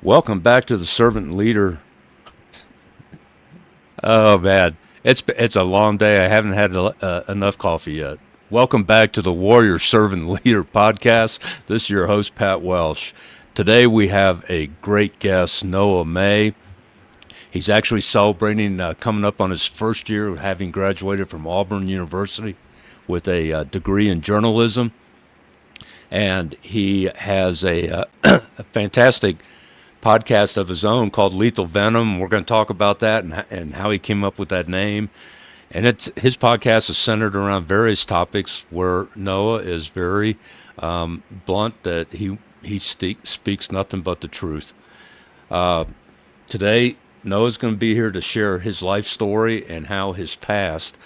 Welcome back to the Servant Leader. Oh man, it's a long day. I haven't had enough coffee yet. Welcome back to the Warrior Servant Leader podcast. This is your host Pat Welsh. Today we have a great guest, Noah May. He's actually celebrating coming up on his first year of having graduated from Auburn University with a degree in journalism, and he has a fantastic podcast of his own called Lethal Venom. We're going to talk about that and how he came up with that name. And his podcast is centered around various topics where Noah is very blunt that he speaks nothing but the truth. Today, Noah's going to be here to share his life story and how his past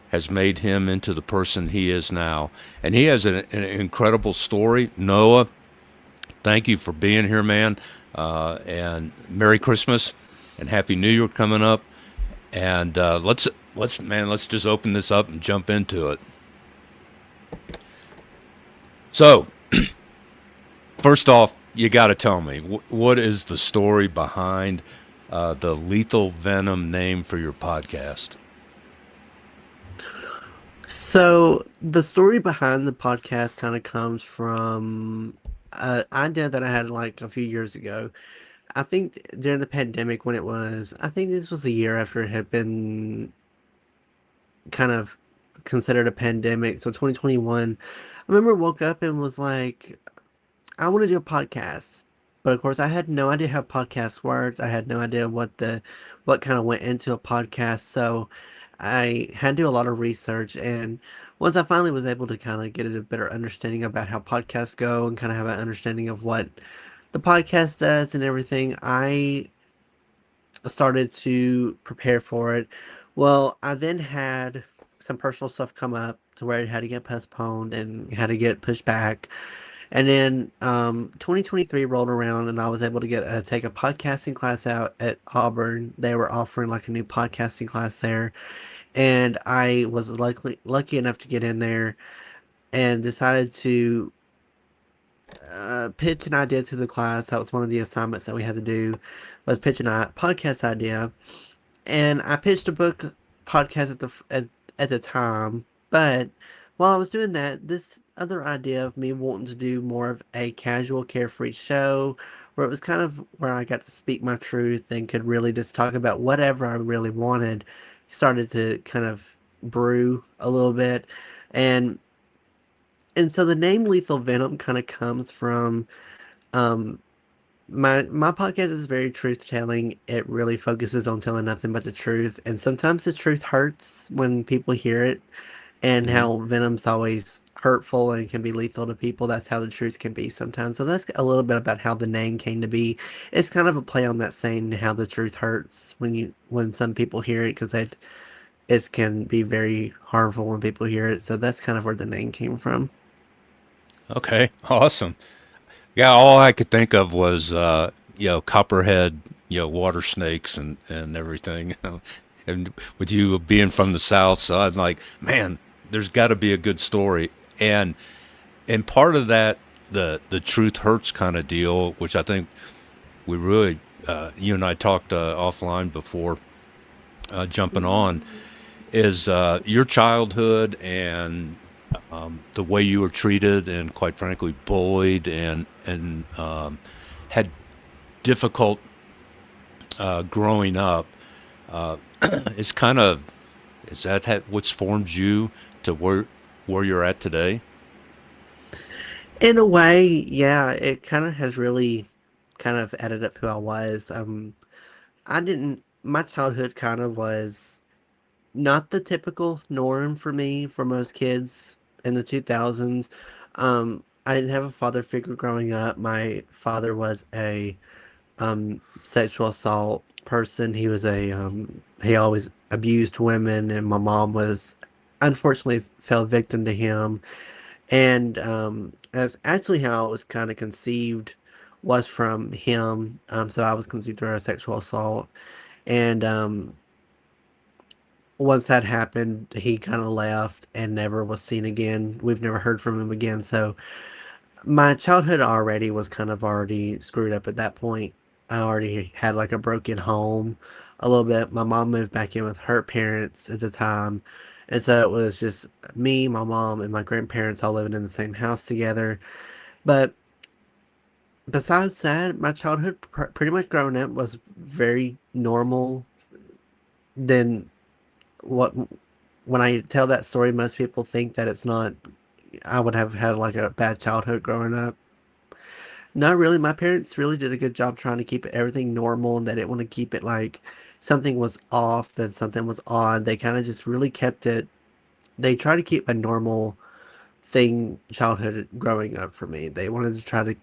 has made him into the person he is now. And he has an incredible story. Noah, thank you for being here, man. And Merry Christmas and Happy New Year coming up. And let's just open this up and jump into it. So, first off, you got to tell me what is the story behind the Lethal Venom name for your podcast? So the story behind the podcast kind of comes from an idea that I had like a few years ago. I think during the pandemic when I think this was a year after it had been kind of considered a pandemic. So 2021, I remember woke up and was like, I want to do a podcast. But of course, I had no idea how podcasts worked. I had no idea what kind of went into a podcast. So I had to do a lot of research. And once I finally was able to kind of get a better understanding about how podcasts go and kind of have an understanding of what the podcast does and everything, I started to prepare for it. Well, I then had some personal stuff come up to where it had to get postponed and had to get pushed back. And then 2023 rolled around, and I was able to take a podcasting class out at Auburn. They were offering like a new podcasting class there, and I was lucky enough to get in there and decided to pitch an idea to the class. That was one of the assignments that we had to do, was pitch a podcast idea. And I pitched a book podcast at the time, but while I was doing that, this other idea of me wanting to do more of a casual, carefree show, where it was kind of where I got to speak my truth and could really just talk about whatever I really wanted, started to kind of brew a little bit, and so the name Lethal Venom kind of comes from um, my podcast is very truth telling. It really focuses on telling nothing but the truth, and sometimes the truth hurts when people hear it. And Mm-hmm. how venom's always hurtful and can be lethal to people. That's how the truth can be sometimes. So that's a little bit about how the name came to be. It's kind of a play on that saying, how the truth hurts when some people hear it, because it can be very harmful when people hear it. So that's kind of where the name came from. Okay, awesome. Yeah, all I could think of was copperhead, water snakes and everything. And with you being from the south, so I'm like, man, there's got to be a good story. And part of that, the truth hurts kind of deal, which I think we really, you and I talked offline before jumping on, is your childhood and the way you were treated and quite frankly bullied and had difficult growing up. It's kind of is that what's formed you to where you're at today? In a way, yeah, it kind of has really kind of added up who I was. I didn't, my childhood kind of was not the typical norm for me, for most kids in the 2000s. I didn't have a father figure growing up. My father was a sexual assault person. He always abused women, and my mom was unfortunately fell victim to him. And as actually how it was kind of conceived was from him. So I was conceived through a sexual assault, and once that happened, he kind of left and never was seen again. We've never heard from him again. So my childhood already was kind of already screwed up at that point. I already had like a broken home a little bit. My mom moved back in with her parents at the time. And so it was just me, my mom, and my grandparents all living in the same house together. But besides that, my childhood pretty much growing up was very normal. Then what when I tell that story, most people think that it's not, I would have had like a bad childhood growing up. Not really. My parents really did a good job trying to keep everything normal, and they didn't want to keep it like something was off and something was odd. They kind of just really kept it. They try to keep a normal thing childhood growing up for me. They wanted to try to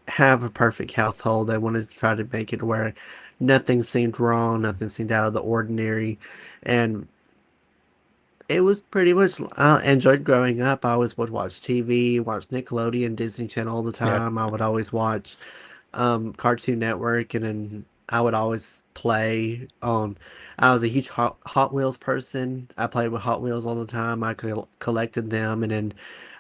have a perfect household. They wanted to try to make it where nothing seemed wrong, nothing seemed out of the ordinary, and it was pretty much, I enjoyed growing up. I always would watch TV, watch Nickelodeon, Disney Channel all the Yeah. time. I would always watch Cartoon Network, and then I would always play on. I was a huge Hot Wheels person. I played with Hot Wheels all the time. I collected them, and then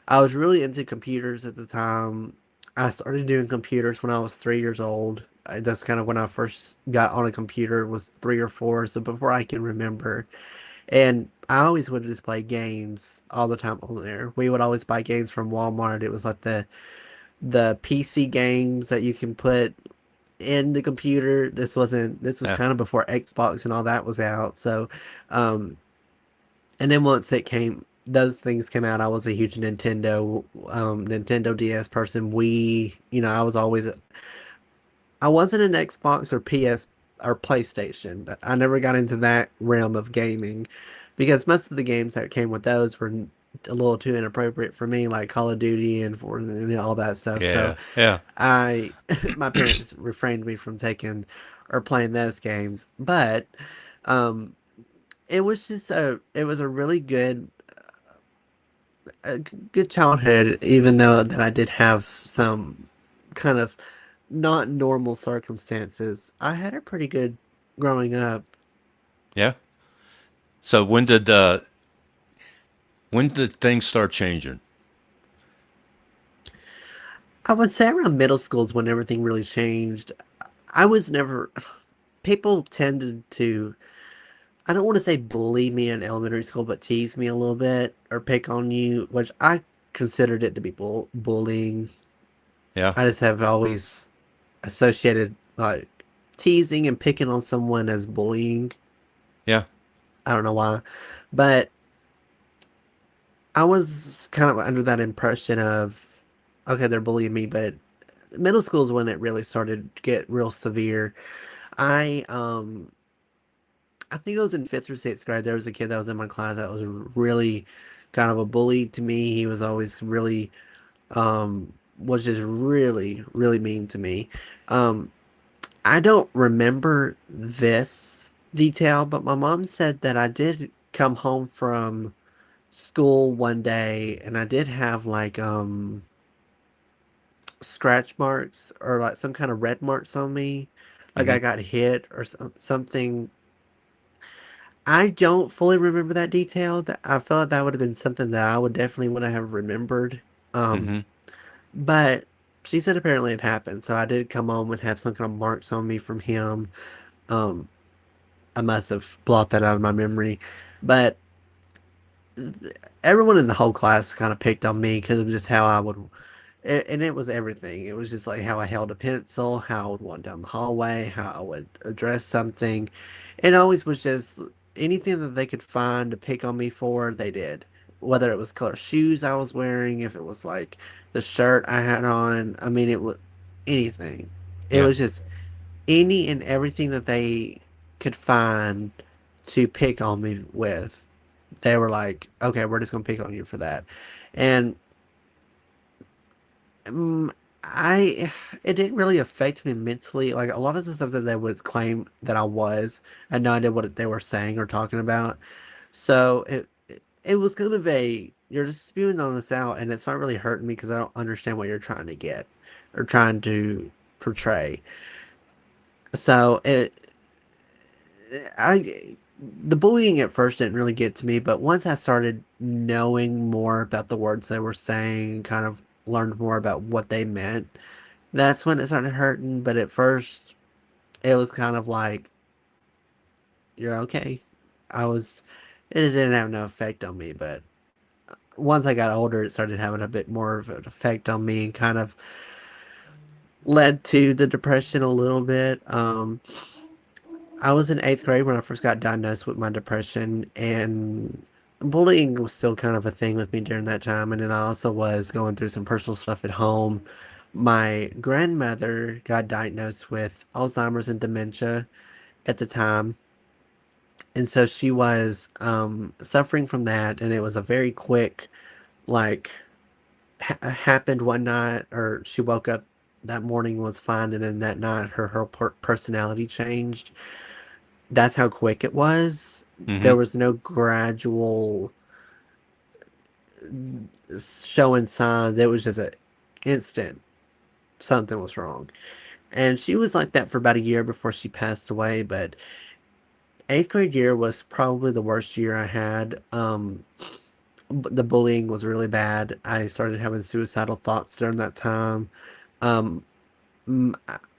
I was really into computers at the time. I started doing computers when I was 3 years old. That's kind of when I first got on a computer, was 3 or 4, so before I can remember. And I always would just play games all the time on there. We would always buy games from Walmart. It was like the PC games that you can put in the computer. This was Yeah. kind of before Xbox and all that was out. So, um, and then once those things came out, I was a huge Nintendo DS person. I wasn't an Xbox or PS or PlayStation. I never got into that realm of gaming because most of the games that came with those were a little too inappropriate for me, like Call of Duty and all that stuff. So Yeah. Yeah. I, my parents refrained me from taking or playing those games. But um, it was a really good childhood, even though that I did have some kind of not normal circumstances. I had a pretty good growing up. Yeah. So when did things start changing? I would say around middle school is when everything really changed. I was never, people tended to, I don't want to say bully me in elementary school, but tease me a little bit or pick on you, which I considered it to be bullying. Yeah. I just have always associated like teasing and picking on someone as bullying. Yeah. I don't know why, but I was kind of under that impression of, okay, they're bullying me, but middle school is when it really started to get real severe. I um I think it was in fifth or sixth grade. There was a kid that was in my class that was really kind of a bully to me. He was always really was just really mean to me. Um I don't remember this detail, but my mom said that I did come home from school one day and I did have like scratch marks or like some kind of red marks on me. Like Mm-hmm. I got hit or something. I don't fully remember that detail. That I feel like that would have been something that I would definitely would have remembered. Um, Mm-hmm. but she said apparently it happened, so I did come home and have some kind of marks on me from him. Um, I must have blocked that out of my memory, but everyone in the whole class kind of picked on me because of just how I would, and it was everything. It was just like how I held a pencil, how I would walk down the hallway, how I would address something. It always was just anything that they could find to pick on me for, they did. Whether it was color shoes I was wearing, if it was like the shirt I had on, I mean, it was anything. It Yeah. was just any and everything that they could find to pick on me with. They were like, okay, we're just gonna pick on you for that. And um, I, it didn't really affect me mentally. Like a lot of the stuff that they would claim that I was, I had no idea what they were saying or talking about. So it was kind of a, you're just spewing on this out, and it's not really hurting me because I don't understand what you're trying to get or trying to portray. So I the bullying at first didn't really get to me, but once I started knowing more about the words they were saying, kind of learned more about what they meant, that's when it started hurting. But at first, it was kind of like, you're okay. I was, it just didn't have no effect on me, but once I got older, it started having a bit more of an effect on me and kind of led to the depression a little bit. I was in eighth grade when I first got diagnosed with my depression, and bullying was still kind of a thing with me during that time. And then I also was going through some personal stuff at home. My grandmother got diagnosed with Alzheimer's and dementia at the time. And so she was suffering from that, and it was a very quick, like, happened one night, or she woke up that morning was fine, and then that night her personality changed. That's how quick it was. Mm-hmm. There was no gradual showing signs. It was just an instant something was wrong. And she was like that for about a year before she passed away. But eighth grade year was probably the worst year I had. The bullying was really bad. I started having suicidal thoughts during that time. Um,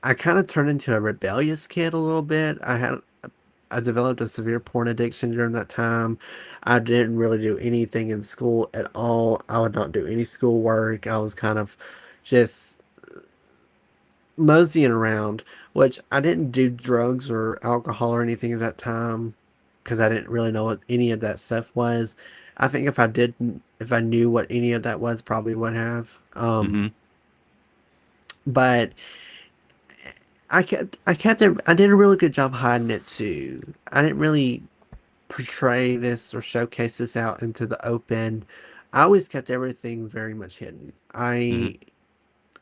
I kind of turned into a rebellious kid a little bit. I developed a severe porn addiction during that time. I didn't really do anything in school at all. I would not do any schoolwork. I was kind of just moseying around, which I didn't do drugs or alcohol or anything at that time because I didn't really know what any of that stuff was. I think if I knew what any of that was, probably would have. Mm-hmm. But I did a really good job hiding it too. I didn't really portray this or showcase this out into the open. I always kept everything very much hidden. Mm-hmm.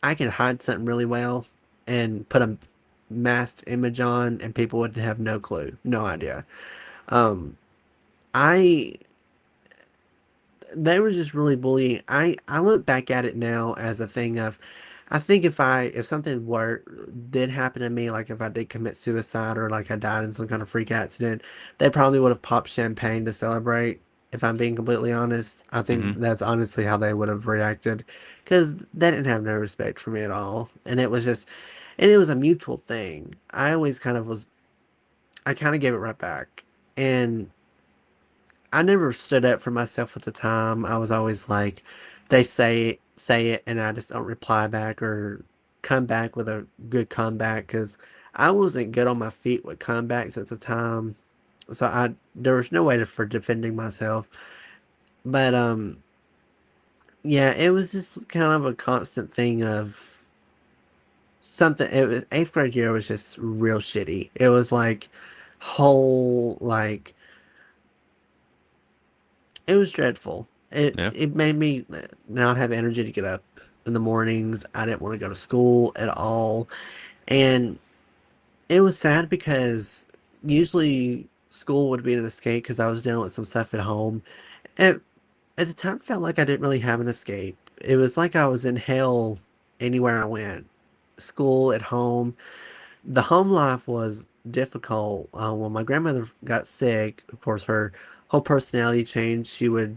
I can hide something really well and put a masked image on, and people would have no clue, no idea. Um, I they were just really bullying. I look back at it now as a thing of, I think if something were did happen to me, like if I did commit suicide or like I died in some kind of freak accident, they probably would have popped champagne to celebrate. If I'm being completely honest, I think Mm-hmm. that's honestly how they would have reacted, because they didn't have no respect for me at all, and it was a mutual thing. I kind of gave it right back, and I never stood up for myself at the time. I was always like, they say it, and I just don't reply back or come back with a good comeback because I wasn't good on my feet with comebacks at the time. So there was no way for defending myself. But yeah, it was just kind of a constant thing of something. It was eighth grade year was just real shitty. It was like whole like it was dreadful. Yeah. It made me not have energy to get up in the mornings. I didn't want to go to school at all. And it was sad because usually school would be an escape because I was dealing with some stuff at home. It, at the time, felt like I didn't really have an escape. It was like I was in hell anywhere I went. School, at home. The home life was difficult. When my grandmother got sick, of course, her whole personality changed. She would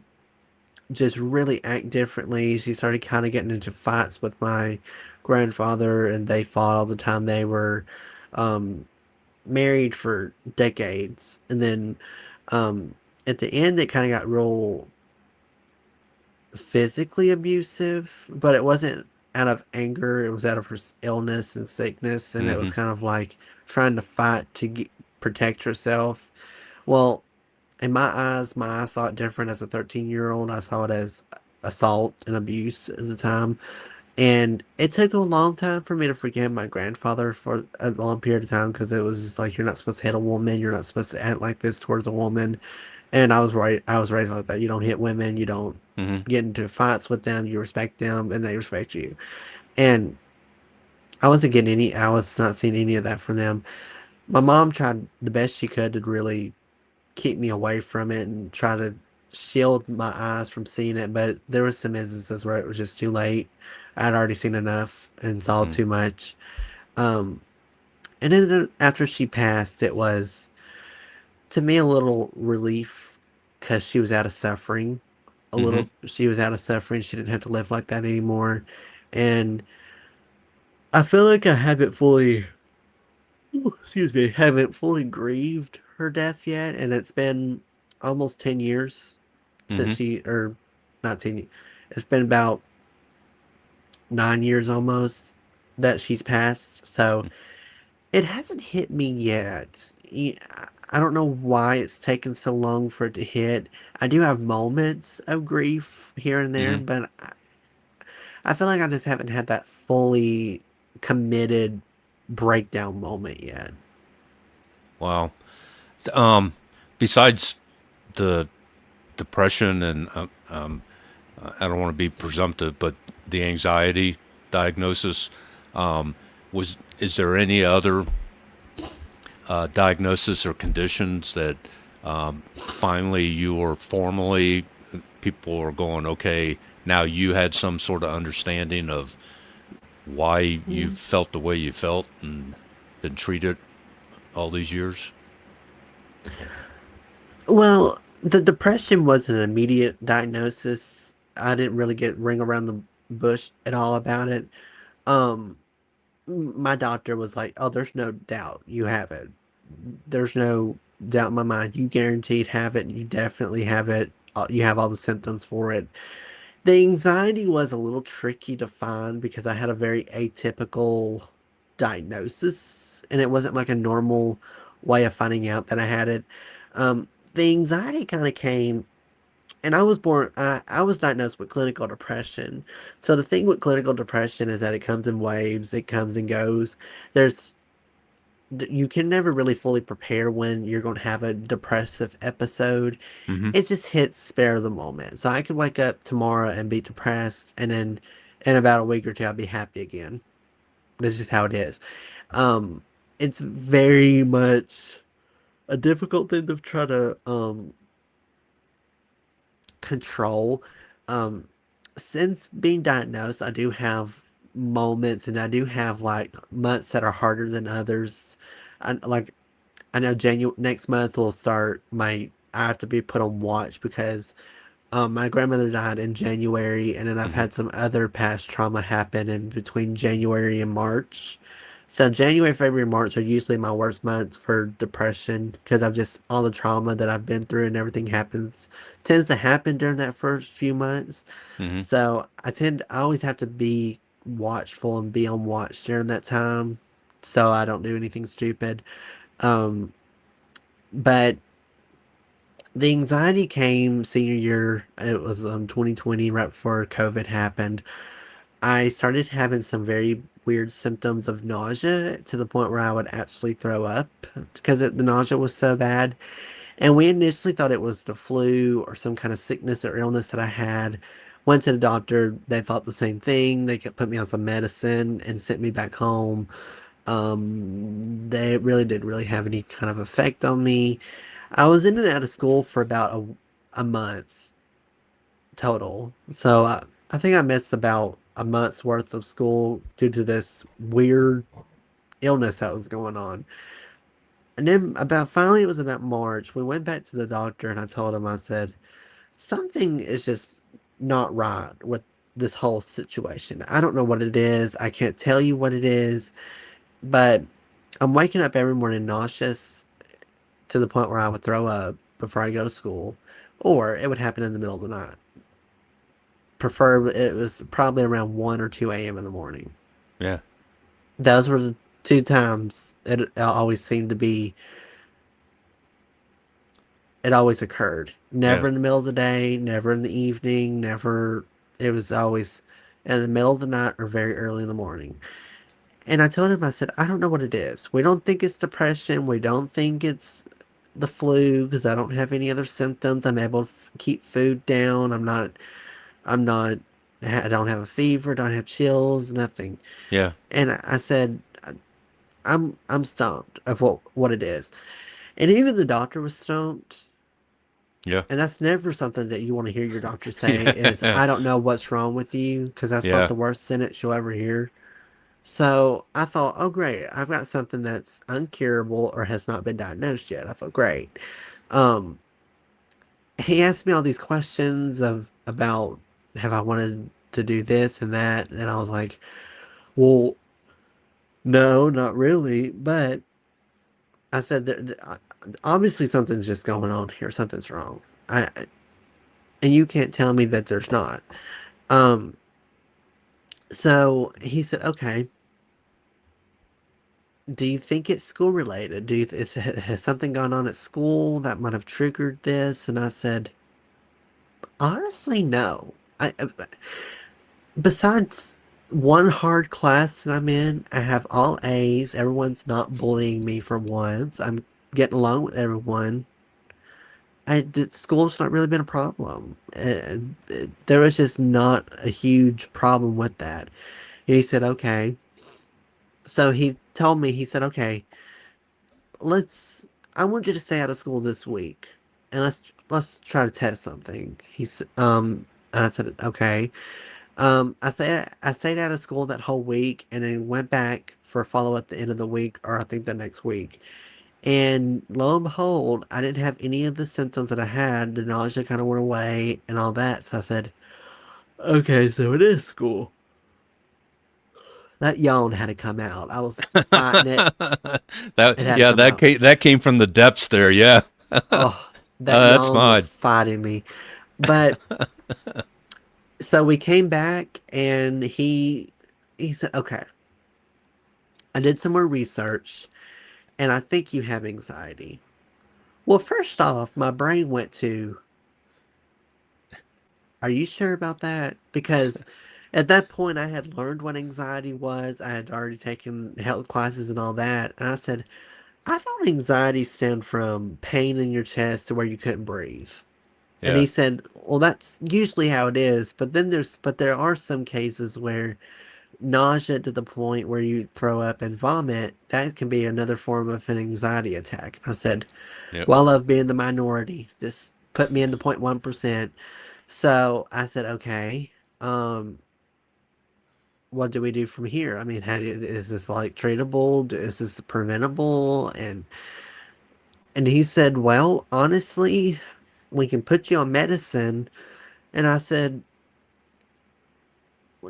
just really act differently. She started kind of getting into fights with my grandfather, and they fought all the time. They were um, married for decades, and then at the end, it kind of got real physically abusive, but it wasn't out of anger. It was out of her illness and sickness, and it Mm-hmm. was kind of like trying to fight to protect herself. Well, in my eyes saw it different as a 13-year-old. I saw it as assault and abuse at the time. And it took a long time for me to forgive my grandfather for a long period of time because it was just like, you're not supposed to hit a woman. You're not supposed to act like this towards a woman. And I was right. I was raised like that. You don't hit women. You don't Mm-hmm. get into fights with them. You respect them and they respect you. And I was not seeing any of that from them. My mom tried the best she could to really keep me away from it and try to shield my eyes from seeing it. But there was some instances where it was just too late. I'd already seen enough and saw Mm-hmm. too much. Um, and then after she passed, it was to me a little relief because she was out of suffering. Mm-hmm. She was out of suffering. She didn't have to live like that anymore. And I feel like I haven't fully. excuse me, haven't fully grieved her death yet, and it's been almost 10 years since Mm-hmm. she, or not 10, it's been about 9 years almost that she's passed. So it hasn't hit me yet. I don't know why it's taken so long for it to hit. I do have moments of grief here and there, Mm-hmm. but I feel like I just haven't had that fully committed breakdown moment yet. Wow. Um, Besides the depression and I don't want to be presumptive, but the anxiety diagnosis, was is there any other diagnosis or conditions that finally you were formally people are going, okay, now you had some sort of understanding of why you felt the way you felt and been treated all these years? Well, the depression was an immediate diagnosis. I didn't really get ring around the bush at all about it. Um, my doctor was like, "Oh, there's no doubt you have it. There's no doubt in my mind. You guaranteed have it. You definitely have it. You have all the symptoms for it." The anxiety was a little tricky to find because I had a very atypical diagnosis, and it wasn't like a normal way of finding out that I had it. The anxiety kind of came, and I was diagnosed with clinical depression. So the thing with clinical depression is that it comes in waves, it comes and goes. There's you can never really fully prepare when you're going to have a depressive episode. Mm-hmm. It just hits spare of the moment. So I could wake up tomorrow and be depressed, and then in about a week or two, I'll be happy again. That's just how it is. Um, it's very much a difficult thing to try to control. Um, since being diagnosed, I do have moments, and I do have like months that are harder than others. Like I know next month will start my I have to be put on watch because my grandmother died in January, and then I've Mm-hmm. had some other past trauma happen in between January and March. So January, February, March are usually my worst months for depression because I've just all the trauma that I've been through and everything happens tends to happen during that first few months. Mm-hmm. So I always have to be watchful and be on watch during that time so I don't do anything stupid. Um, but the anxiety came senior year. It was 2020, right before COVID happened. I started having some very weird symptoms of nausea to the point where I would actually throw up because the nausea was so bad. And we initially thought it was the flu or some kind of sickness or illness that I had. Went to the doctor. They thought the same thing. They put me on some medicine and sent me back home. They really didn't really have any kind of effect on me. I was in and out of school for about a month total. So I think I missed about a month's worth of school due to this weird illness that was going on. And then about finally it was about March. We went back to the doctor and I told him, I said, something is just not right with this whole situation. I don't know what it is. I can't tell you what it is, but I'm waking up every morning nauseous to the point where I would throw up before I go to school, or it would happen in the middle of the night. Prefer it was probably around 1 or 2 a.m. in the morning. Yeah. Those were the two times it always seemed to be, it always occurred. Yeah. Never in the middle of the day, never in the evening, never, it was always in the middle of the night or very early in the morning. And I told him, I said, I don't know what it is. We don't think it's depression. We don't think it's the flu because I don't have any other symptoms. I'm able to keep food down. I'm not, I don't have a fever, don't have chills, nothing. Yeah. And I said, I'm stumped of what it is. And even the doctor was stumped. Yeah. And that's never something that you want to hear your doctor say is, Yeah. I don't know what's wrong with you, because that's like Yeah. the worst sentence you'll ever hear. So I thought, oh great, I've got something that's uncurable or has not been diagnosed yet. I thought, great. Um, he asked me all these questions of about have I wanted to do this and that, and I was like, well, no, not really, but I said, obviously something's just going on here. Something's wrong. And you can't tell me that there's not. Um, so he said, okay, do you think it's school related? Has something gone on at school that might have triggered this? And I said, honestly, no. Besides one hard class that I'm in, I have all A's. Everyone's not bullying me for once. I'm getting along with everyone. School's not really been a problem. There was just not a huge problem with that. And he said, okay. So he told me, he said, okay, let's, I want you to stay out of school this week and let's try to test something. And I said, okay. I stayed out of school that whole week and then went back for a follow up at the end of the week, or I think the next week. And lo and behold, I didn't have any of the symptoms that I had. The nausea kind of went away and all that. So I said, okay, so it is school. That yawn had to come out. I was fighting it. It had to come out. That came from the depths there. Yeah, Oh, that that's yawn was fine. fighting me. But so we came back and he said, okay, I did some more research and I think you have anxiety. Well, first off, my brain went to, are you sure about that? Because at that point, I had learned what anxiety was. I had already taken health classes and all that. And I said, I thought anxiety stemmed from pain in your chest to where you couldn't breathe. And Yeah, he said, well, that's usually how it is. But there are some cases where nausea to the point where you throw up and vomit, that can be another form of an anxiety attack. I said, yep, well, I love being the minority. Just put me in the 0.1%. So I said, okay, um, what do we do from here? I mean, is this like treatable? Is this preventable? And he said, well, honestly, we can put you on medicine. And I said,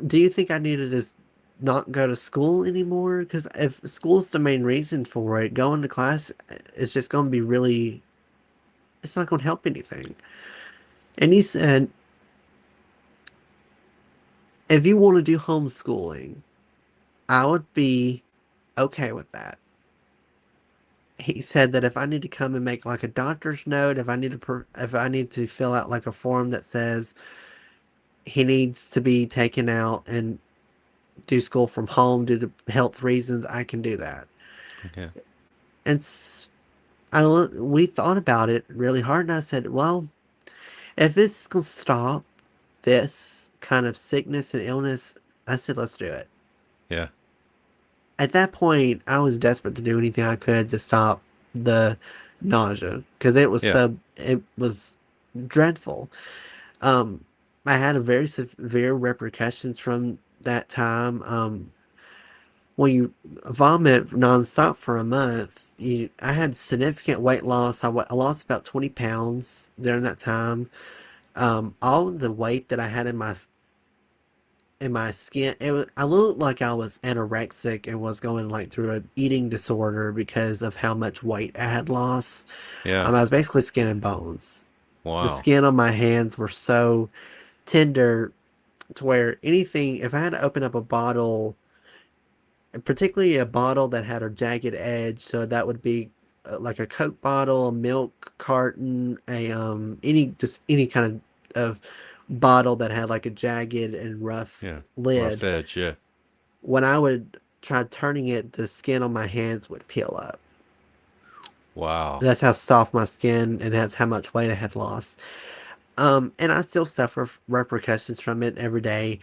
do you think I need to just not go to school anymore? Because if school's the main reason for it, going to class is just going to be really, it's not going to help anything. And he said, if you want to do homeschooling, I would be okay with that. He said that if I need to come and make like a doctor's note, if I need to fill out like a form that says he needs to be taken out and do school from home due to health reasons, I can do that. yeah, And we thought about it really hard, and I said, well, if this is gonna stop this kind of sickness and illness, I said, let's do it. yeah, At that point, I was desperate to do anything I could to stop the nausea because yeah, it was dreadful. Um, I had a very severe repercussions from that time. When you vomit nonstop for a month, I had significant weight loss. I lost about 20 pounds during that time. All of the weight that I had in my skin, I looked like I was anorexic and was going like through an eating disorder because of how much weight I had lost. yeah. I was basically skin and bones. The Wow. skin on my hands were so tender to where anything, if I had to open up a bottle, particularly a bottle that had a jagged edge, so that would be like a Coke bottle, a milk carton, any kind of bottle that had like a jagged and rough Yeah. Rough lid. edge. Yeah. When I would try turning it, the skin on my hands would peel up. Wow. That's how soft my skin and that's how much weight I had lost. And I still suffer repercussions from it every day.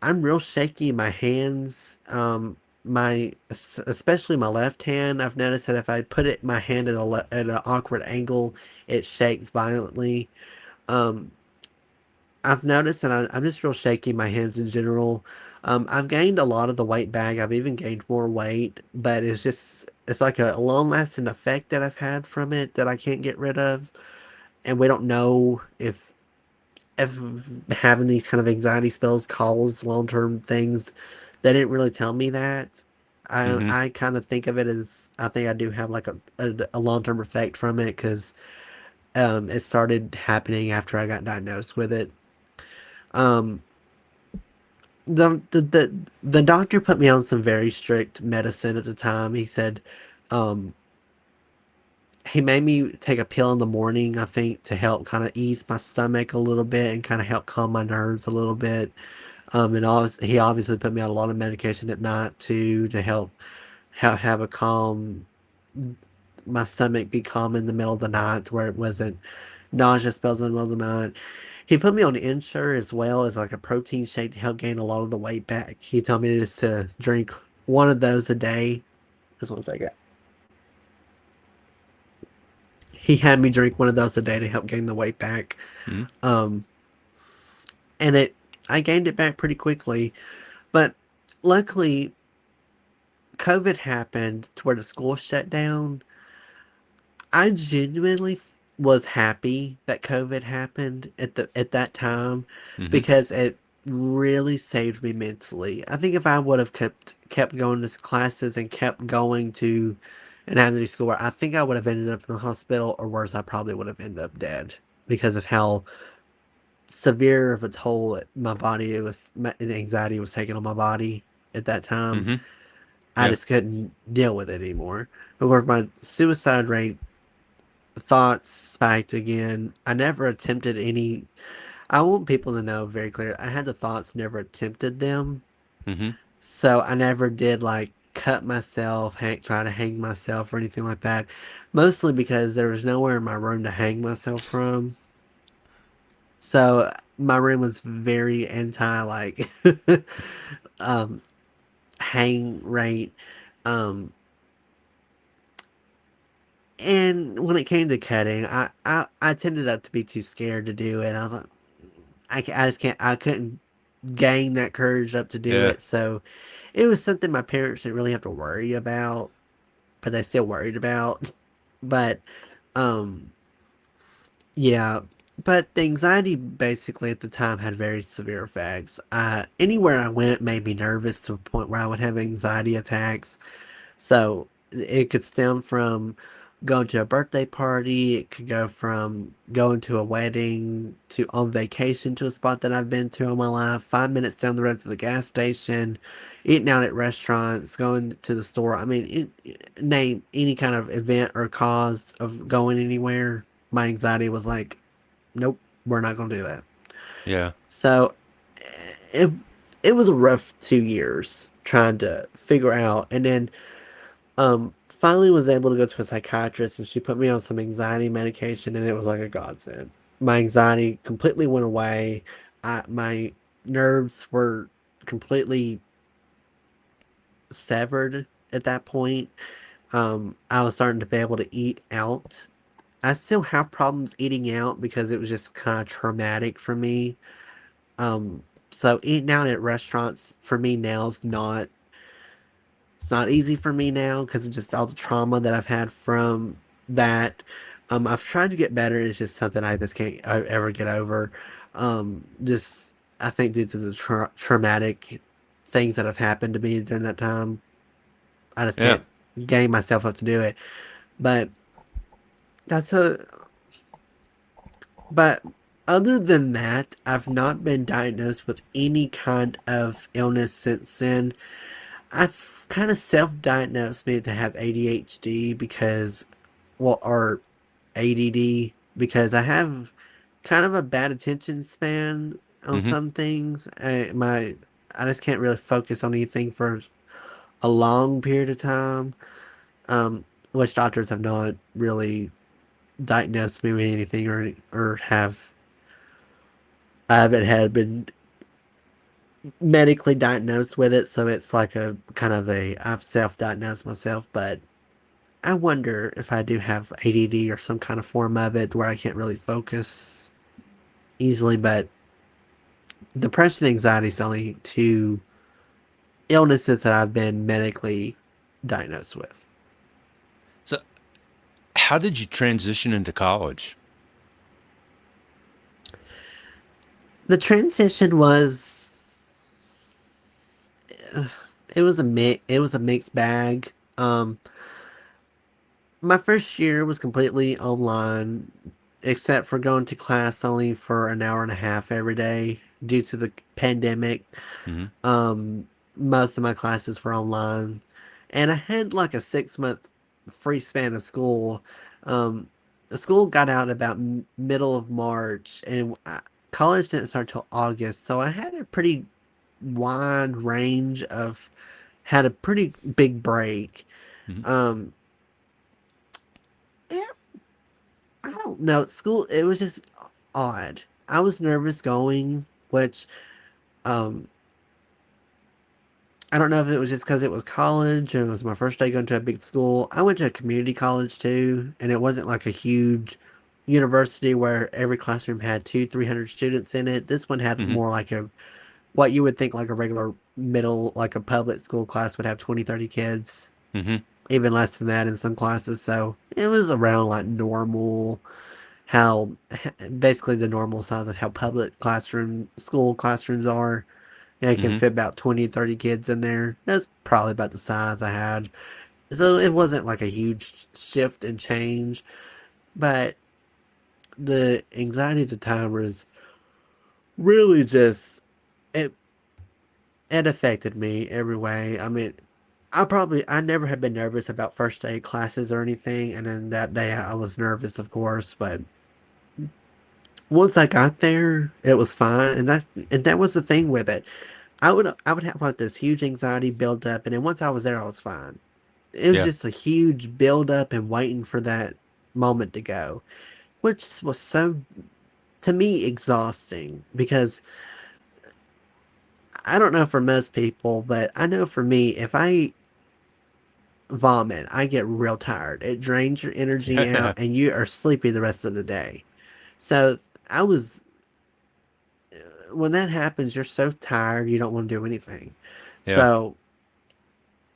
I'm real shaky in my hands. Especially my left hand. I've noticed that if I put my hand at an awkward angle, it shakes violently. Um, I've noticed that I'm just real shaky in my hands in general. I've gained a lot of the weight back. I've even gained more weight, but it's like a long lasting effect that I've had from it that I can't get rid of. And we don't know if having these kind of anxiety spells cause long term things. They didn't really tell me that. Mm-hmm. I kind of think of it as I think I do have like a long term effect from it because it started happening after I got diagnosed with it. Um, the doctor put me on some very strict medicine at the time. He said, um, he made me take a pill in the morning, I think, to help kind of ease my stomach a little bit and kind of help calm my nerves a little bit. And he obviously put me on a lot of medication at night too to help have a calm, my stomach be calm in the middle of the night to where it wasn't nausea spells in the middle of the night. He put me on Ensure as well as like a protein shake to help gain a lot of the weight back. He told me just to drink one of those a day. Just one second. He had me drink one of those a day to help gain the weight back. Mm-hmm. Um, and I gained it back pretty quickly. But luckily, COVID happened to where the school shut down. I genuinely was happy that COVID happened at that time Mm-hmm. because it really saved me mentally. I think if I would have kept going to classes and kept going to and having to do schoolwork, I think I would have ended up in the hospital, or worse, I probably would have ended up dead because of how severe of a toll my body it was, the anxiety was taking on my body at that time. Mm-hmm. I Yeah. just couldn't deal with it anymore. Of course, my suicide rate thoughts spiked again. I never attempted any. I want people to know very clear. I had the thoughts, never attempted them. Mm-hmm. So I never did like cut myself, try to hang myself or anything like that. Mostly because there was nowhere in my room to hang myself from. So my room was very anti like um hang rate. Um and when it came to cutting, I tended up to be too scared to do it. I was like, I just can't, I couldn't gain that courage up to do Yeah. it. So it was something my parents didn't really have to worry about, but they still worried about. But, um, yeah, but the anxiety basically at the time had very severe effects. Anywhere I went made me nervous to a point where I would have anxiety attacks. So it could stem from going to a birthday party. It could go from going to a wedding to on vacation to a spot that I've been to all my life. 5 minutes down the road to the gas station, eating out at restaurants, going to the store. I mean, name any kind of event or cause of going anywhere. My anxiety was like, nope, we're not going to do that. Yeah. So it it was a rough 2 years trying to figure out, and then finally was able to go to a psychiatrist and she put me on some anxiety medication and it was like a godsend. My anxiety completely went away. My nerves were completely severed at that point. I was starting to be able to eat out. I still have problems eating out because it was just kind of traumatic for me. So eating out at restaurants for me now is not it's not easy for me now because of just all the trauma that I've had from that. I've tried to get better. It's just something I just can't ever get over. Just I think due to the traumatic things that have happened to me during that time, I just Yeah. can't gain myself up to do it. But that's a but other than that, I've not been diagnosed with any kind of illness since then. I've kind of self-diagnosed me to have ADHD because, well, or ADD because I have kind of a bad attention span on Mm-hmm. some things. I just can't really focus on anything for a long period of time. Which doctors have not really diagnosed me with anything or have I haven't had been medically diagnosed with it, so it's like a kind of a I've self-diagnosed myself, but I wonder if I do have ADD or some kind of form of it where I can't really focus easily. But depression and anxiety is the only two illnesses that I've been medically diagnosed with. So, how did you transition into college? The transition was it was a mixed bag. My first year was completely online, except for going to class only for an hour and a half every day due to the pandemic. Mm-hmm. Um, Most of my classes were online, and I had like a 6 month free span of school. Um, the school got out about middle of March, and college didn't start till August, so I had a pretty wide range of had a pretty big break. Mm-hmm. Um, yeah, I don't know. School, it was just odd. I was nervous going, which um I don't know if it was just because it was college and it was my first day going to a big school. I went to a community college too, and it wasn't like a huge university where every classroom had 300 students in it. This one had Mm-hmm. more like a what you would think like a regular middle, like a public school class would have 20, 30 kids, Mm-hmm. even less than that in some classes. So it was around like normal, how basically the normal size of how public school classrooms are. Yeah, it can Mm-hmm. fit about 20, 30 kids in there. That's probably about the size I had. So it wasn't like a huge shift and change, but the anxiety at the time was really just it it affected me every way. I mean, I never had been nervous about first day classes or anything, and then that day I was nervous, of course, but once I got there, it was fine, and that was the thing with it. I would have like this huge anxiety build up, and then once I was there, I was fine. It was Yeah. just a huge build up and waiting for that moment to go, which was so to me exhausting because I don't know for most people, but I know for me, if I vomit, I get real tired. It drains your energy out and you are sleepy the rest of the day. So I was when that happens, you're so tired you don't want to do anything. Yeah. So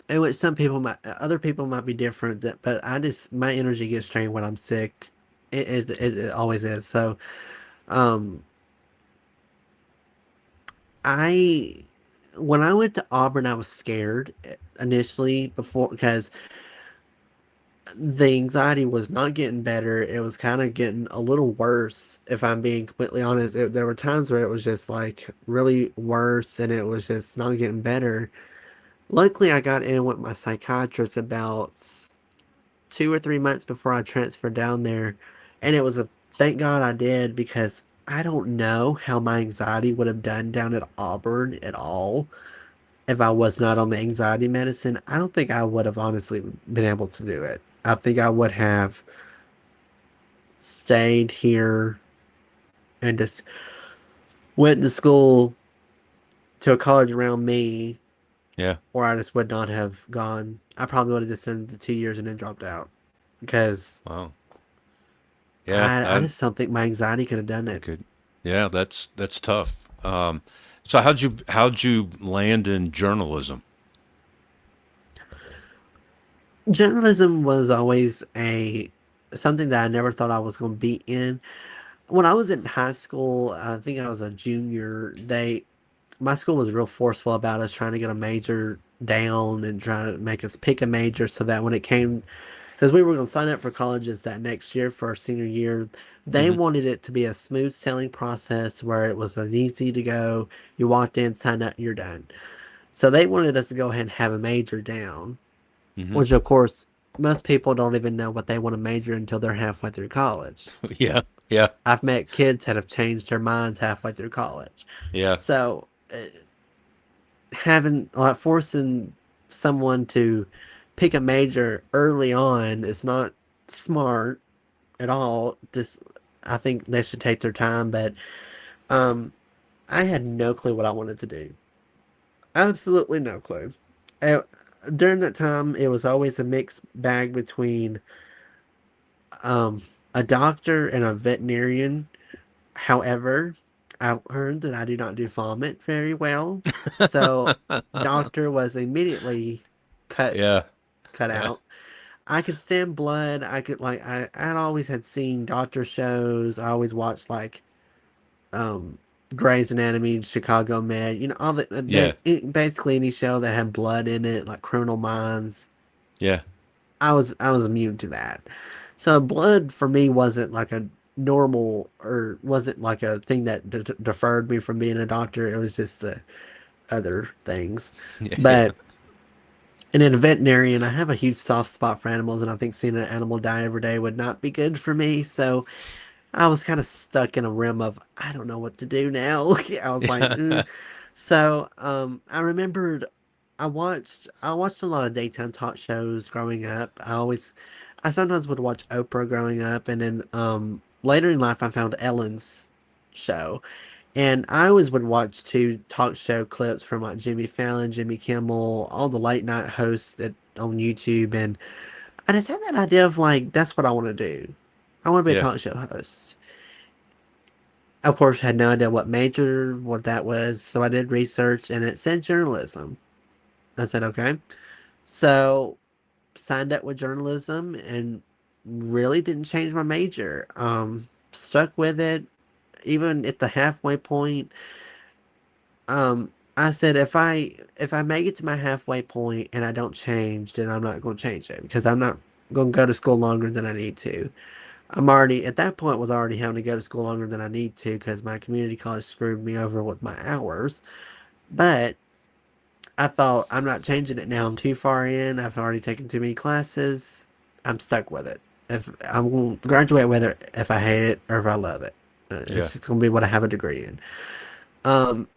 in which other people might be different, but my energy gets drained when I'm sick. It always is. So, um, I, when I went to Auburn, I was scared initially before because the anxiety was not getting better. It was kind of getting a little worse, if I'm being completely honest. There were times where it was just like really worse and it was just not getting better. Luckily, I got in with my psychiatrist about 2 or 3 months before I transferred down there. And it was a thank God I did because I don't know how my anxiety would have done down at Auburn at all if I was not on the anxiety medicine. I don't think I would have honestly been able to do it. I think I would have stayed here and just went to school to a college around me, Yeah. or I just would not have gone. I probably would have just done the 2 years and then dropped out because Wow. Yeah. I just don't think my anxiety could have done I it. could. Yeah. That's tough. So how'd you land in journalism? Journalism was always a something that I never thought I was going to be in. When I was in high school, I think I was a junior. My school was real forceful about us trying to get a major down and trying to make us pick a major so that when it came, because we were going to sign up for colleges that next year for our senior year, they Mm-hmm. wanted it to be a smooth selling process where it was an easy to go. You walked in, signed up, you're done. So they wanted us to go ahead and have a major down, Mm-hmm. which of course most people don't even know what they want to major until they're halfway through college. Yeah. Yeah. I've met kids that have changed their minds halfway through college. Yeah. So having like forcing someone to pick a major early on is not smart at all. Just I think they should take their time, but um I had no clue what I wanted to do. Absolutely no clue. Uh, During that time, it was always a mixed bag between um, a doctor and a veterinarian. However, I heard that I do not do vomit very well, so doctor was immediately cut Yeah. cut Yeah. out. I could stand blood. I could like I'd always had seen doctor shows. I always watched like um Grey's Anatomy, Chicago Med, all the Yeah. basically any show that had blood in it, like Criminal Minds. Yeah. I was immune to that. So blood for me wasn't like a normal or wasn't like a thing that deferred me from being a doctor. It was just the other things. Yeah. But and in a veterinarian, I have a huge soft spot for animals, and I think seeing an animal die every day would not be good for me. So I was kind of stuck in a realm of I don't know what to do now. I was like, Yeah. So I remembered I watched a lot of daytime talk shows growing up. I sometimes would watch Oprah growing up, and then later in life I found Ellen's show, and I always would watch two talk show clips from like Jimmy Fallon, Jimmy Kimmel, all the late night hosts on YouTube, and I just had that idea of like that's what I want to do. I want to be a Yeah. talk show host. Of course, had no idea what that was, so I did research, and it said journalism. I said okay, so signed up with journalism, and really didn't change my major. Stuck with it even at the halfway point. I said if I make it to my halfway point and I don't change, then I'm not going to change it because I'm not going to go to school longer than I need to. I'm already at that point was already having to go to school longer than I need to because my community college screwed me over with my hours. But I thought I'm not changing it now. I'm too far in. I've already taken too many classes. I'm stuck with it. If I'm going to graduate, whether if I hate it or if I love it, Yeah. it's just going to be what I have a degree in. Um,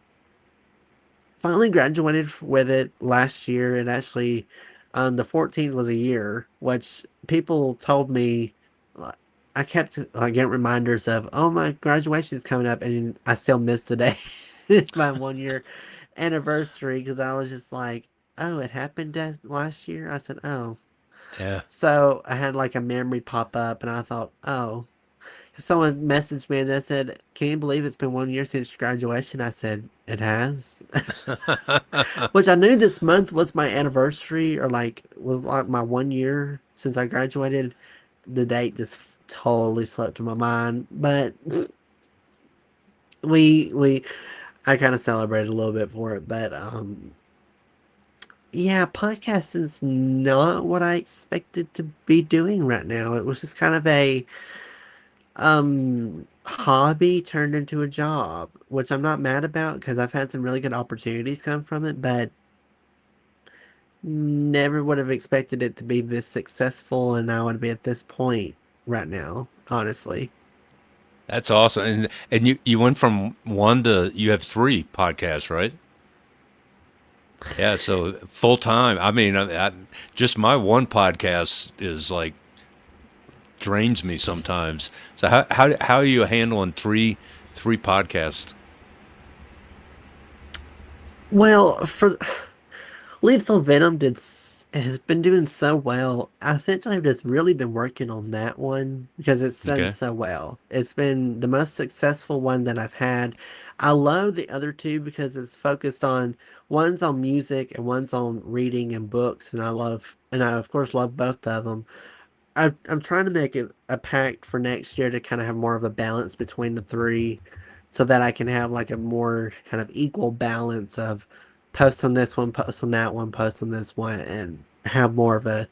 Finally graduated with it last year. And actually, the 14th was a year, which people told me. like, I kept like getting reminders of, oh, my graduation is coming up, and I still missed the day, my 1 year anniversary, because I was just like, oh, it happened last year. I said, oh, Yeah. so I had like a memory pop up, and I thought, oh, someone messaged me and they said, can you believe it's been 1 year since graduation? I said, it has. Which I knew this month was my anniversary or like was like my 1 year since I graduated. The date just totally slipped my mind. But we I kind of celebrated a little bit for it. But yeah, podcasting's not what I expected to be doing right now. It was just kind of a hobby turned into a job, which I'm not mad about because I've had some really good opportunities come from it, but never would have expected it to be this successful and I would be at this point right now, honestly. That's awesome. And you went from one to you have three podcasts, right? Yeah, so full time. I mean, just my one podcast is like drains me sometimes. So how are you handling three podcasts? Well, for Lethal Venom has been doing so well. I essentially have just really been working on that one because it's done Okay. so well. It's been the most successful one that I've had. I love the other two because it's focused on one's on music and one's on reading and books, and I of course love both of them. I'm trying to make it a pact for next year to kind of have more of a balance between the three so that I can have like a more kind of equal balance of post on this one, post on that one, post on this one, and have more of a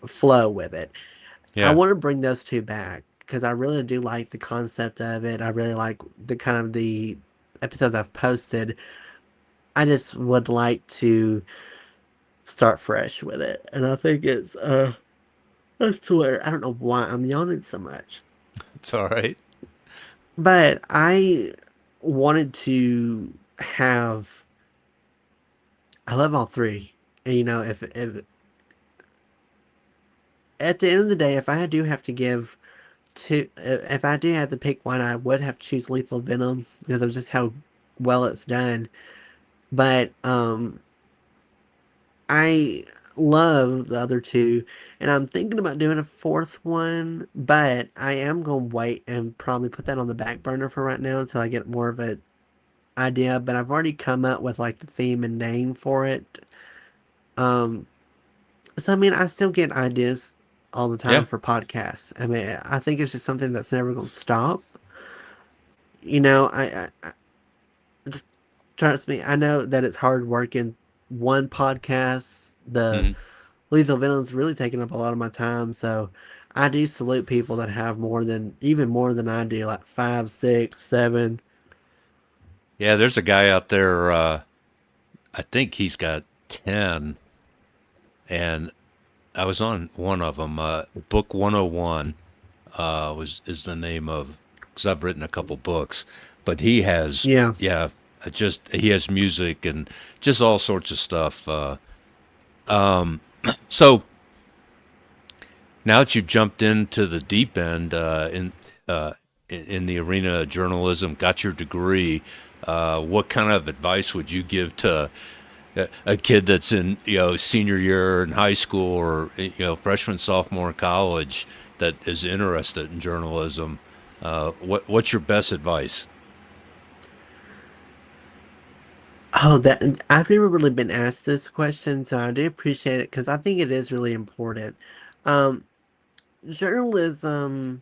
flow with it. I Yeah. want to bring those two back because I really do like the concept of it. I really like the kind of the episodes I've posted. I just would like to start fresh with it. And I think I swear, I don't know why I'm yawning so much. It's all right. But I wanted to have. I love all three. And if at the end of the day, if I do have to give if I do have to pick one, I would have to choose Lethal Venom because of just how well it's done. But I love the other two, and I'm thinking about doing a fourth one. But I am gonna wait and probably put that on the back burner for right now until I get more of a idea, but I've already come up with like the theme and name for it. Um, so I mean, I still get ideas all the Yeah. time for podcasts. I mean, I think it's just something that's never going to stop. you know, trust me, I know that it's hard working one podcast. The Hmm. Lethal Venom's really taking up a lot of my time, so I do salute people that have more than even more than I do, like five, six, seven. Yeah, there's a guy out there. I think he's got 10, and I was on one of them. Book 101 was is the name of, because I've written a couple books, but he has, Yeah. yeah, just he has music and just all sorts of stuff. So now that you've jumped into the deep end uh, in the arena of journalism, got your degree, what kind of advice would you give to a kid that's in senior year in high school, or freshman sophomore in college, that is interested in journalism? What's your best advice? Oh, that I've never really been asked this question, so I do appreciate it because I think it is really important. Um, Journalism,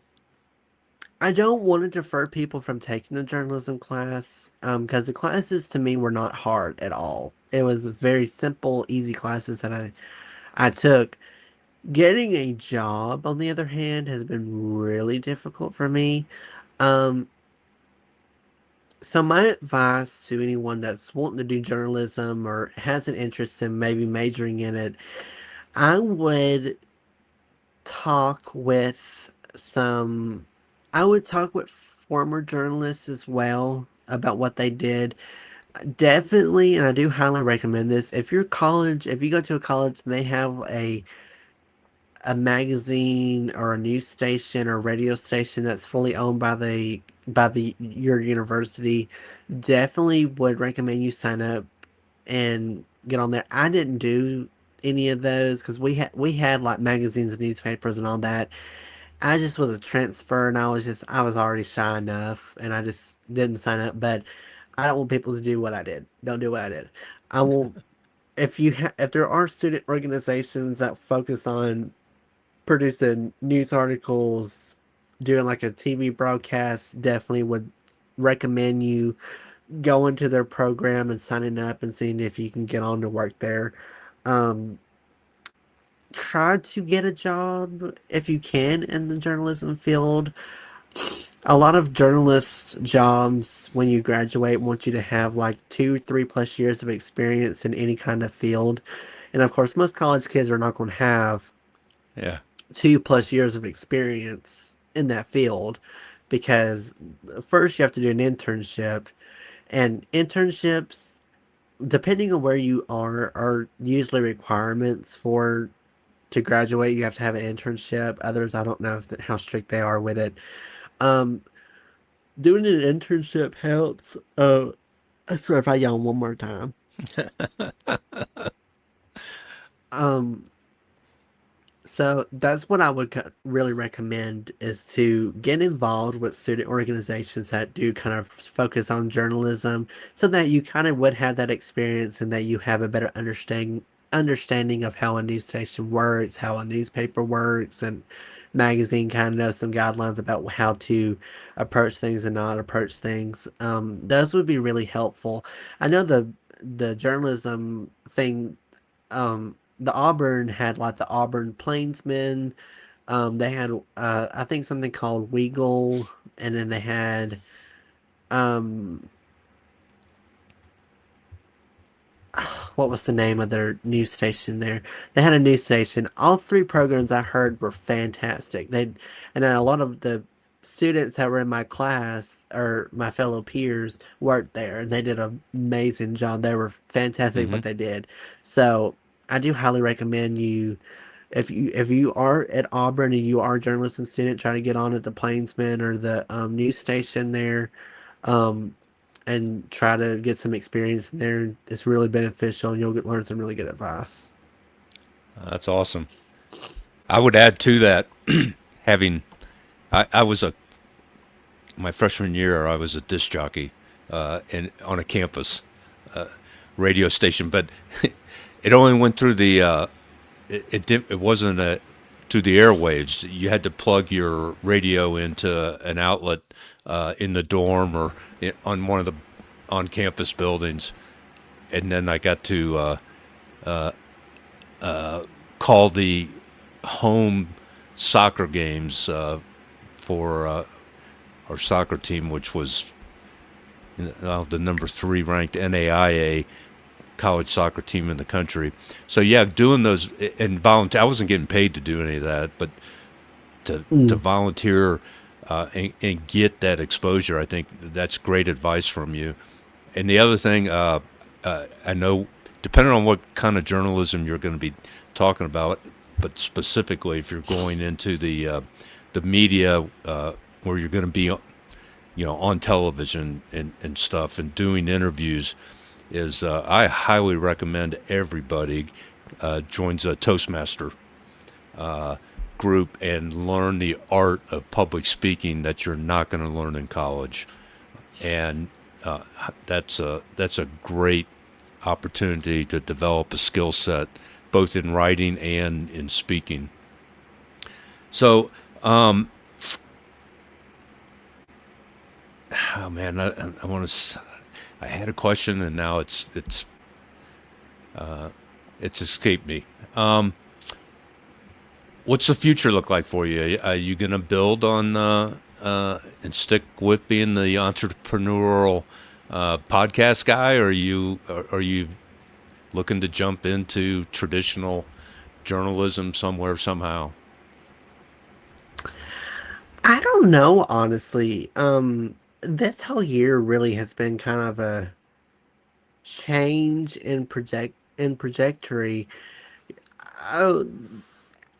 I don't want to deter people from taking the journalism class, because the classes to me were not hard at all. It was very simple, easy classes that I took. Getting a job, on the other hand, has been really difficult for me. Um, so my advice to anyone that's wanting to do journalism or has an interest in maybe majoring in it, I would talk with some, I would talk with former journalists as well about what they did. Definitely, and I do highly recommend this. If you go to a college and they have a magazine or a news station or radio station that's fully owned by the your university, definitely would recommend you sign up and get on there. I didn't do any of those because we had like magazines and newspapers and all that. I just was a transfer and I was already shy enough and I just didn't sign up. But I don't want people to do what I did. Don't do what I did. I won't. If there are student organizations that focus on producing news articles, doing like a TV broadcast, definitely would recommend you going to their program and signing up and seeing if you can get on to work there. Um, Try to get a job if you can in the journalism field. A lot of journalist jobs when you graduate want you to have like 2, 3 plus years of experience in any kind of field. And of course, most college kids are not going to have Yeah. 2 plus years of experience in that field because first you have to do an internship, and internships, depending on where you are usually requirements for to graduate. You have to have an internship. Others, I don't know how strict they are with it. Um, Doing an internship helps. I swear if I yawn one more time. Um, So that's what I would really recommend is to get involved with student organizations that do kind of focus on journalism so that you kind of would have that experience and that you have a better understanding of how a news station works, how a newspaper works, and magazine kind of knows some guidelines about how to approach things and not approach things. Those would be really helpful. I know the journalism thing, the Auburn had like the Auburn Plainsmen. They had I think something called Weagle, and then they had um what was the name of their news station there? They had a news station. All three programs I heard were fantastic. And then a lot of the students that were in my class or my fellow peers worked there, and they did an amazing job. They were fantastic at Hmm. what they did. So I do highly recommend you if you are at Auburn and you are a journalism student, try to get on at the Plainsman or the news station there, um, and try to get some experience in there. It's really beneficial, and learn some really good advice. That's awesome. I would add to that, having I was a my freshman year, I was a disc jockey in on a campus radio station, but it only went through the it wasn't through the airwaves. You had to plug your radio into an outlet in the dorm or on one of the on campus buildings. And then I got to call the home soccer games for our soccer team, which was the number three ranked NAIA college soccer team in the country. So yeah, doing those and volunteer. I wasn't getting paid to do any of that, but to Mm. volunteer and get that exposure, I think that's great advice from you. And the other thing, I know, depending on what kind of journalism you're going to be talking about, but specifically if you're going into the media where you're going to be, on television and stuff and doing interviews, is I highly recommend everybody joins a Toastmaster group and learn the art of public speaking that you're not going to learn in college. And uh, that's a great opportunity to develop a skill set both in writing and in speaking. So, oh man, I want to. I had a question and now it's escaped me. What's the future look like for you? Are you going to build on and stick with being the entrepreneurial podcast guy, or are you looking to jump into traditional journalism somewhere somehow? I don't know, honestly. This whole year really has been kind of a change in trajectory. Oh,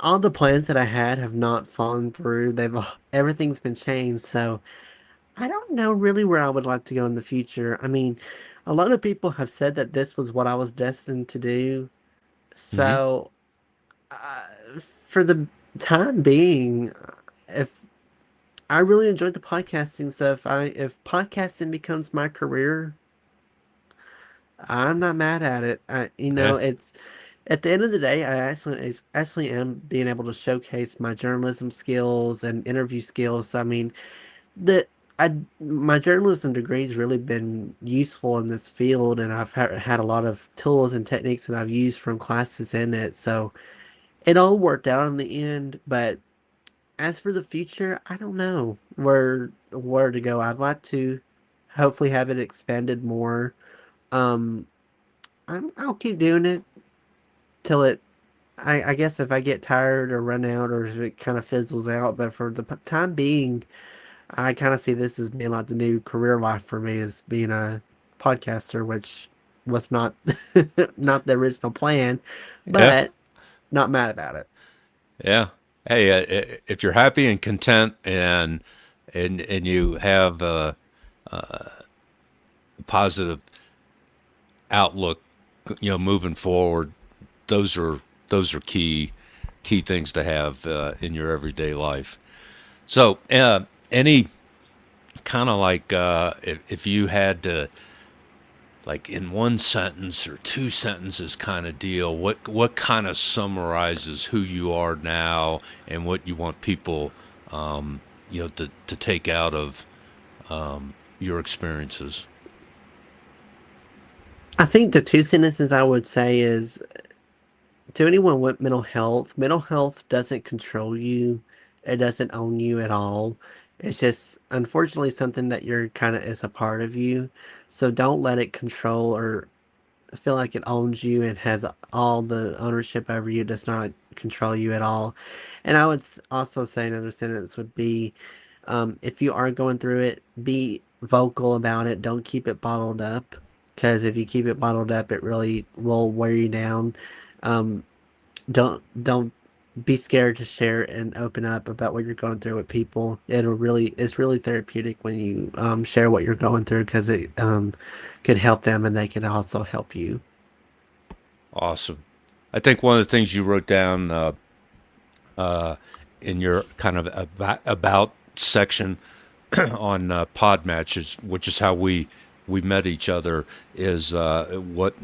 all the plans that I had have not fallen through. Everything's been changed, so I don't know really where I would like to go in the future. I mean, a lot of people have said that this was what I was destined to do. Mm-hmm. So, for the time being, if I really enjoyed the podcasting, so if podcasting becomes my career, I'm not mad at it. Yeah. It's at the end of the day, I actually am being able to showcase my journalism skills and interview skills. I mean, the I my journalism degree's really been useful in this field, and I've had a lot of tools and techniques that I've used from classes in it. So it all worked out in the end. But as for the future, I don't know where to go. I'd like to hopefully have it expanded more. Um, I'll keep doing it till I guess if I get tired or run out or if it kind of fizzles out. But for the time being, I kind of see this as being like the new career life for me is being a podcaster, which was not not the original plan, Yeah. but not mad about it. Yeah. Hey, if you're happy and content and you have a positive outlook, moving forward, those are key things to have in your everyday life. So, any kind of like if you had to, like in one sentence or two sentences kind of deal, what kind of summarizes who you are now and what you want people to take out of your experiences? I think the two sentences I would say is to anyone with mental health doesn't control you. It doesn't own you at all. It's just unfortunately something that you're kind of is a part of you. So don't let it control or feel like it owns you and has all the ownership over you. It does not control you at all. And I would also say another sentence would be, if you are going through it, be vocal about it. Don't keep it bottled up. Because if you keep it bottled up, it really will wear you down. Um, don't be scared to share and open up about what you're going through with people. It's really therapeutic when you share what you're going through because it could help them and they can also help you. Awesome. I think one of the things you wrote down in your kind of about section on pod matches, which is how we met each other, is what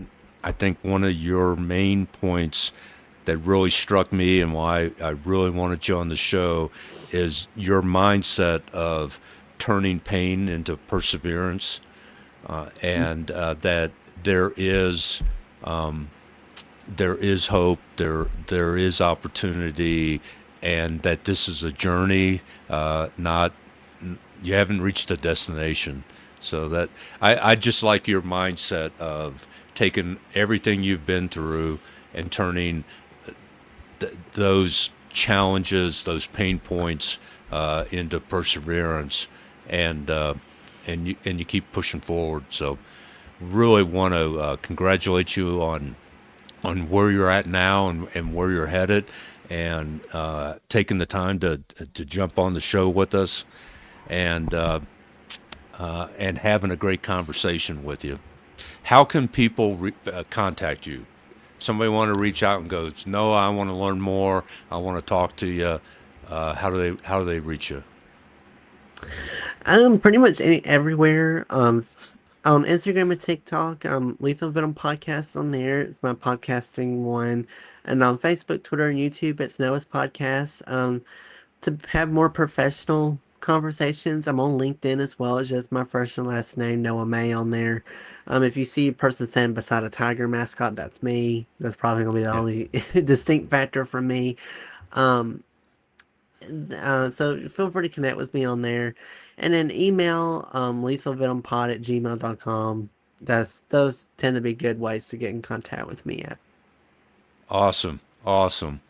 I think one of your main points that really struck me and why I really wanted you on the show is your mindset of turning pain into perseverance, and that there is there is hope, there is opportunity, and that this is a journey, not you haven't reached a destination. So that I just like your mindset of taking everything you've been through and turning those challenges, those pain points, into perseverance, and you keep pushing forward. So really want to congratulate you on where you're at now and where you're headed, and taking the time to jump on the show with us, and and having a great conversation with you. How can people contact you? Somebody want to reach out and goes, no, I want to learn more. I want to talk to you. How do they reach you? Pretty much everywhere. On Instagram and TikTok, Lethal Venom Podcast on there. It's my podcasting one, and on Facebook, Twitter, and YouTube, it's Noah's Podcast. To have more professional conversations, I'm on LinkedIn as well. It's just my first and last name, Noah May, on there. If you see a person standing beside a tiger mascot, that's me. That's probably gonna be the Yeah. only distinct factor from me. Um, so feel free to connect with me on there. And then email lethalvenompod@gmail.com. Those tend to be good ways to get in contact with me at. Awesome. Awesome.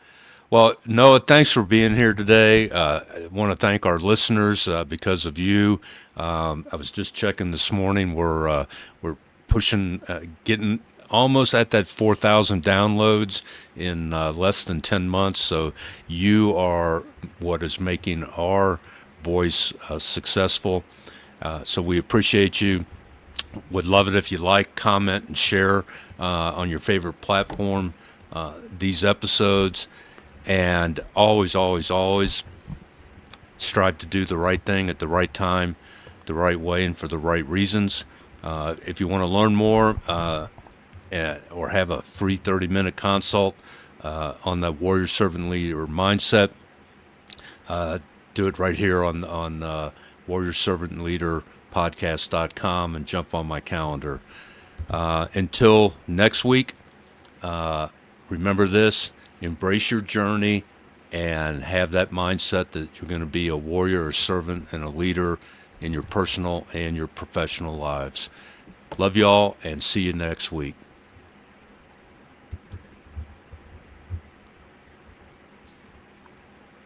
Well, Noah, thanks for being here today. I want to thank our listeners, because of you. I was just checking this morning. We're pushing, getting almost at that 4,000 downloads in less than 10 months. So you are what is making our voice successful. So we appreciate you. Would love it if you like, comment, and share on your favorite platform these episodes. And always, always, always strive to do the right thing at the right time, the right way, and for the right reasons. If you want to learn more, or have a free 30-minute consult on the warrior servant leader mindset, do it right here on warrior servant leader podcast.com, and jump on my calendar. Until next week, remember this: embrace your journey and have that mindset that you're going to be a warrior, a servant, and a leader in your personal and your professional lives. Love y'all, and see you next week.